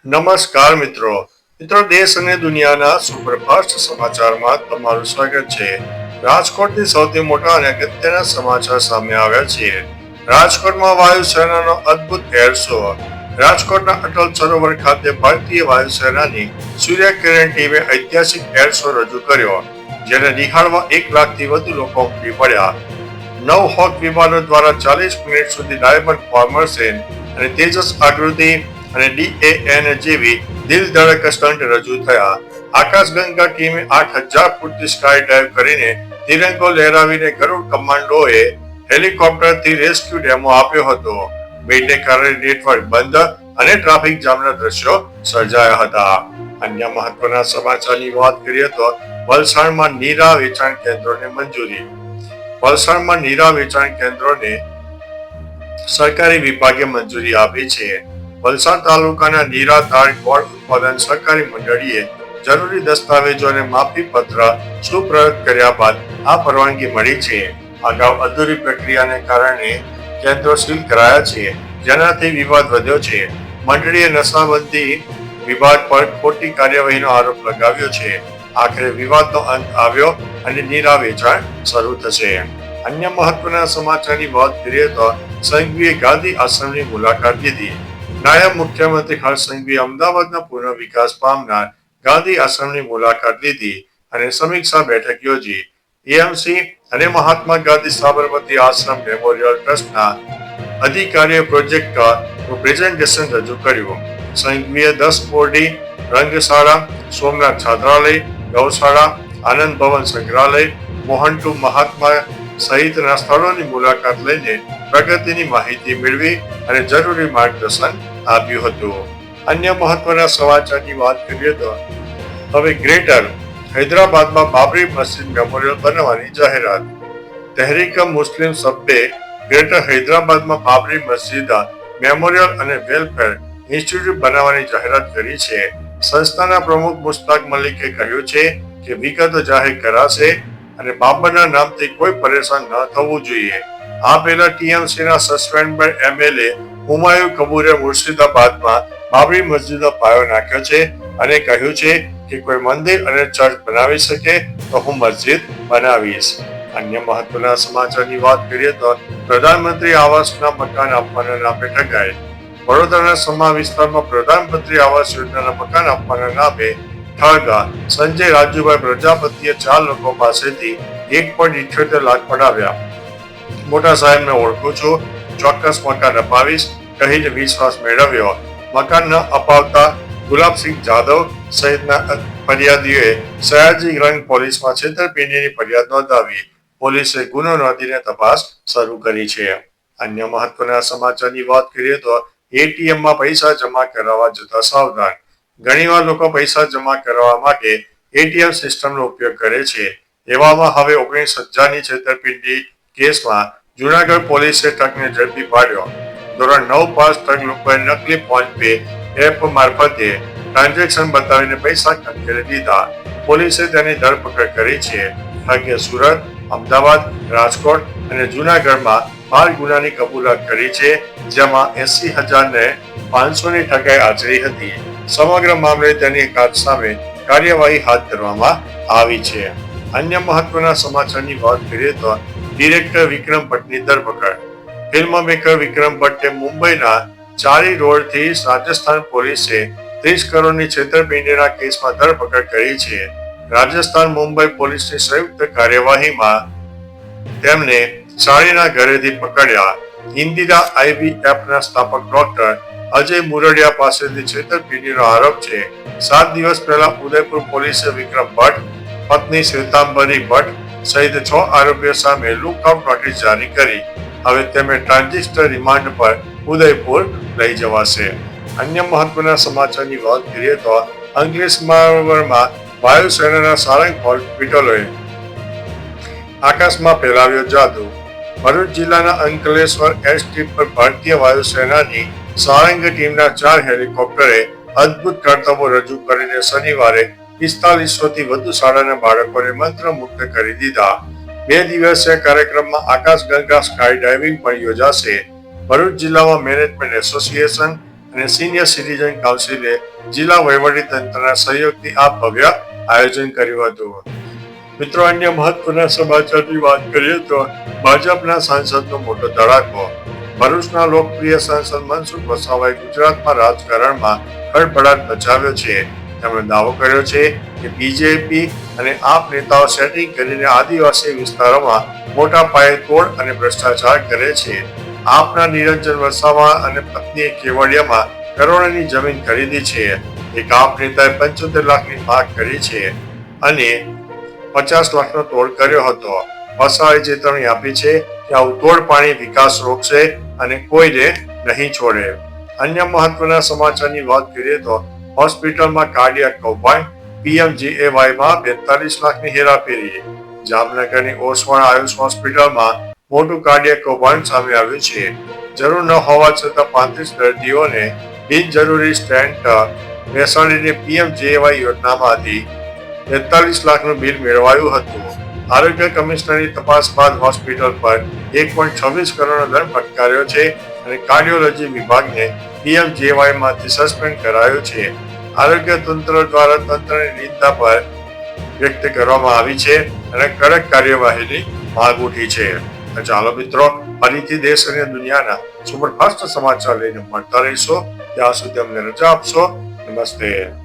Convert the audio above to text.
નમસ્કાર મિત્રો દેશ અને દુનિયાના સુપરફાસ્ટ સમાચારમાં તમારું સ્વાગત છે. રાજકોટથી સૌથી મોટા અને અગત્યના સમાચાર સામે આવ્યા છે. રાજકોટમાં વાયુસેનાનો અદ્ભુત એર શો. રાજકોટના અટલ સરોવર ખાતે ભારતીય વાયુસેનાની સૂર્યકિરણ ટીમે ઐતિહાસિક એર શો રજૂ કર્યો, જેને નિહાળવા 1 લાખથી વધુ લોકો ઉમટી પડ્યા. 9 હોક વિમાનો દ્વારા 40 મિનિટ સુધી ડાયમંડ ફોર્મેશન અને તેજસ આકૃતિ અને DAN જેવી દિલ ધડક સ્ટન્ટ રજૂ થયા. આકાશગંગા ટીમે 8000 ફૂટથી સ્કાય ડાઇવ કરીને તિરંગો લહેરાવીને ગરુડ કમાન્ડોએ હેલિકોપ્ટરથી રેસ્ક્યુ ડેમો આપ્યો હતો. ભીડને કારણે નેટવર્ક બંધ અને ટ્રાફિક જામના દ્રશ્યો સર્જાયા હતા. અન્ય મહત્વના સમાચારની વાત કરીએ તો વલસાડમાં નીરા વેચાણ કેન્દ્રોને મંજૂરી. વલસાડમાં નીરા વેચાણ કેન્દ્રોને સરકારી વિભાગે મંજૂરી આપી છે. વલસાડ તાલુકાના નીરા તાર ગોળ ઉત્પાદન સહકારી મંડળીએ જરૂરી દસ્તાવેજો અને માફી પત્ર સુપ્રત કર્યા બાદ આ પરવાનગી મળી છે. અગાઉ અધૂરી પ્રક્રિયાને કારણે કેન્દ્રો સીલ કરાયા છે, જેનાથી વિવાદ વધ્યો છે. મંડળીએ નશાબંધી વિભાગ પર ખોટી કાર્યવાહીનો આરોપ લગાવ્યો છે. આખરે વિવાદનો અંત આવ્યો અને નીરા વેચાણ શરૂ થશે. અન્ય મહત્વના સમાચારની વાત કરીએ તો સંઘવીએ ગાંધી આશ્રમની મુલાકાત લીધી. નાયબ મુખ્યમંત્રી હર્ષ સંઘવીએ અમદાવાદના પુનઃ વિકાસ પામનાર ગાંધી આશ્રમની મુલાકાત લીધી અને સમીક્ષા બેઠક યોજી. એએમસી અને મહાત્મા ગાંધી સાબરમતી આશ્રમ મેમોરિયલ ટ્રસ્ટના અધિકારીઓ પ્રોજેક્ટનું પ્રેઝન્ટેશન રજૂ કર્યું. સંઘવીએ 10 બોરડી, રંગશાળા, સોમનાથ છાત્રાલય, ગૌશાળા, આનંદ ભવન સંગ્રહાલય, મોહન્ટુ મહાત્મા સહિતના સ્થળોની મુલાકાત લઈને પ્રગતિની માહિતી મેળવી અને જરૂરી માર્ગદર્શન આપ્યું હતું. અન્ય મહત્વના સમાચારની વાત કરીએ તો હવે ગ્રેટર હૈદરાબાદમાં બાબરી મસ્જિદ મેમોરિયલ બનાવવાની જાહેરાત. તહેરીક મુસ્લિમ સભ્યે ગ્રેટર હૈદરાબાદમાં બાબરી મસ્જિદ મેમોરિયલ અને વેલફેર ઇન્સ્ટિટ્યૂટ બનાવવાની જાહેરાત કરી છે. સંસ્થાના પ્રમુખ મુશ્તાક મલિકે કહ્યું છે કે વિગતો જાહેર કરાશે અને બાબરના નામથી કોઈ પરેશાન ન થવું જોઈએ. આ પહેલા ટીએમસીના સસ્પેન્ડેડ MLA હુમાયુ કબૂરે મુર્શિદાબાદમાં બાબરી મસ્જિદનો પાયો નાખ્યો છે અને કહ્યું છે કે કોઈ મંદિર અને ચર્ચ બનાવી શકે તો હું મસ્જિદ બનાવીશ. અન્ય મહત્વના સમાચારની વાત કરીએ તો પ્રધાનમંત્રી આવાસના મકાન આપવાના નામે ઠગાઈ. વડોદરાના સમા વિસ્તારમાં પ્રધાનમંત્રી આવાસ યોજનાના મકાન આપવાના નામે ઠગ સંજય રાજુભાઈ પ્રજાપતિએ 4 લોકો પાસેથી 1.78 લાખ પડાવ્યા. મોટા સાહેબને ઓળખું છું, ચોક્કસ મકાન અપાવીશ કહીને વિશ્વાસ મેળવ્યો. મકાન ન અપાવતા ગુલાબસિંહ જાદવ સહિતના ફરિયાદીઓએ સયાજીગંજ પોલીસમાં છેતરપિંડીની ફરિયાદ નોંધાવી. પોલીસે ગુનો નોંધીને તપાસ શરૂ કરી છે. અન્ય મહત્વના સમાચારની વાત કરીએ તો એટીએમમાં પૈસા જમા કરાવવા જતા સાવધાન. ઘણીવાર લોકો પૈસા જમા કરાવવા માટે એટીએમ સિસ્ટમનો ઉપયોગ કરે છે. એવામાં હવે 19,000ની છેતરપિંડી કેસમાં જૂનાગઢ પોલીસે ઠગને ઝડપી પાડ્યો. ધોરણ 9 પાસ ઠગ લોકોએ નકલી ફોન પે એપ મારફતે ટ્રાન્ઝેક્શન બતાવીને પૈસા ખંખેરી દીધા. પોલીસે તેની ધરપકડ કરી છે. ઠગે સુરત, અમદાવાદ, રાજકોટ અને જૂનાગઢમાં 12 ગુનાની કબૂલાત કરી છે, જેમાં 80,000 ને 500ની ઠગાઈ આચરી હતી. સમગ્ર મામલે તેની સામે કાર્યવાહી હાથ ધરવામાં આવી છે. અન્ય મહત્વના સમાચારની વાત કરીએ તો ડિરેક્ટર વિક્રમ ભટ્ટની ધરપકડ. ફિલ્મ મેકર વિક્રમ ભટ્ટે મુંબઈના ચારી રોડથી રાજસ્થાન પોલીસે 30 કરોડની છેતરપિંડીના કેસમાં ધરપકડ કરી છે. રાજસ્થાન મુંબઈ પોલીસની સંયુક્ત કાર્યવાહીમાં તેમને ચારીના ઘરેથી પકડ્યા. ઇન્દિરા IVFના સ્થાપક ડોક્ટર અજય મુરડિયા પાસેથી છેતરપિંડીનો આરોપ છે. 7 દિવસ પહેલા ઉદયપુર પોલીસે વિક્રમ ભટ્ટ, પત્ની શ્વેતાંબરી ભટ્ટ સહિત 6 આરોપીઓ સામે લુકઆઉટ નોટિસ જારી કરી. હવે તેમને ટ્રાન્ઝિટર રિમાન્ડ પર ઉદયપુર લઈ જવાશે. અન્ય મહત્વના સમાચારની વાત કરીએ તો અંકલેશ્વરમાં વાયુસેનાના સારંગ હોસ્પિટલોએ આકાશમાં ફેલાવ્યો જાદુ. ભરૂચ જિલ્લાના અંકલેશ્વર એરસ્ટ્રીપ પર ભારતીય વાયુસેનાની સારંગ ટીમના 4 હેલિકોપ્ટરે અદ્ભુત કરતબો રજૂ કરીને શનિવારે 4500થી વધુ શાળાના બાળકોને મંત્રમુગ્ધ કરી દીધા. 2 દિવસીય કાર્યક્રમમાં આકાશગંગા સ્કાય ડાઇવિંગ પણ યોજાશે. ભરૂચ જિલ્લામાં મેનેજમેન્ટ એસોસિએશન અને સિનિયર સિટીઝન કાઉન્સિલે જિલ્લા વહીવટી તંત્રના સહયોગથી આ ભવ્ય આયોજન કર્યું હતું. મિત્રો, અન્ય મહત્વના સમાચારની વાત કરીએ તો ભાજપના સાંસદનો મોટો ધડાકો. ભરૂચના લોકપ્રિય સાંસદ મનસુખ વસાવાએ ગુજરાતમાં રાજકારણમાં ખળભળાટ મચાવ્યો છે. તેમણે દાવો કર્યો છે કે બીજેપી અને આપ નેતાઓ સેટિંગ કરીને આદિવાસી વિસ્તારોમાં મોટા પાયે તોડ અને ભ્રષ્ટાચાર કરે છે. આપના નિરંજન વસાવા અને પત્નીએ કેવડિયામાં કરોડોની જમીન ખરીદી છે. એક આપ નેતાએ 75 લાખની માંગ કરી છે અને 50 લાખનો તોડ કર્યો હતો. વસાવાએ ચેતવણી આપી છે કે આવું તોડ પાણી વિકાસ રોકશે અને કોઈને નહીં છોડે. અન્ય મહત્વના સમાચારની વાત કરીએ તો હોસ્પિટલમાં કાર્ડિયાક કૌભાંડ, PMJAYમાં 42 લાખની હેરાફેરી. જામનગરની ઓસવાણ આયુષ હોસ્પિટલમાં મોટું કાર્ડિયાક કૌભાંડ સામે આવ્યું છે. જરૂર ન હોવા છતાં 35 દર્દીઓને બિનજરૂરી સ્ટેન્ટ બેસાડીને PMJAY યોજનામાંથી 43 લાખનું બિલ મેળવાયું હતું. આરોગ્ય કમિશનરની તપાસ બાદ હોસ્પિટલ પર 1.26 કરોડનો દંડ ફટકાર્યો છે અને કાર્ડિયોલોજી વિભાગને PMJAYમાંથી સસ્પેન્ડ કરાયો છે. આરોગ્ય તંત્ર દ્વારા તંત્રની નિંદા પર વ્યક્ત કરવામાં આવી છે અને કડક કાર્યવાહીની માંગ ઉઠી છે. ચાલો મિત્રો, ફરીથી દેશ અને દુનિયાના સુપરફાસ્ટ સમાચાર લઈને મળતા રહીશો. ત્યાં સુધી અમને રજા આપશો. નમસ્તે.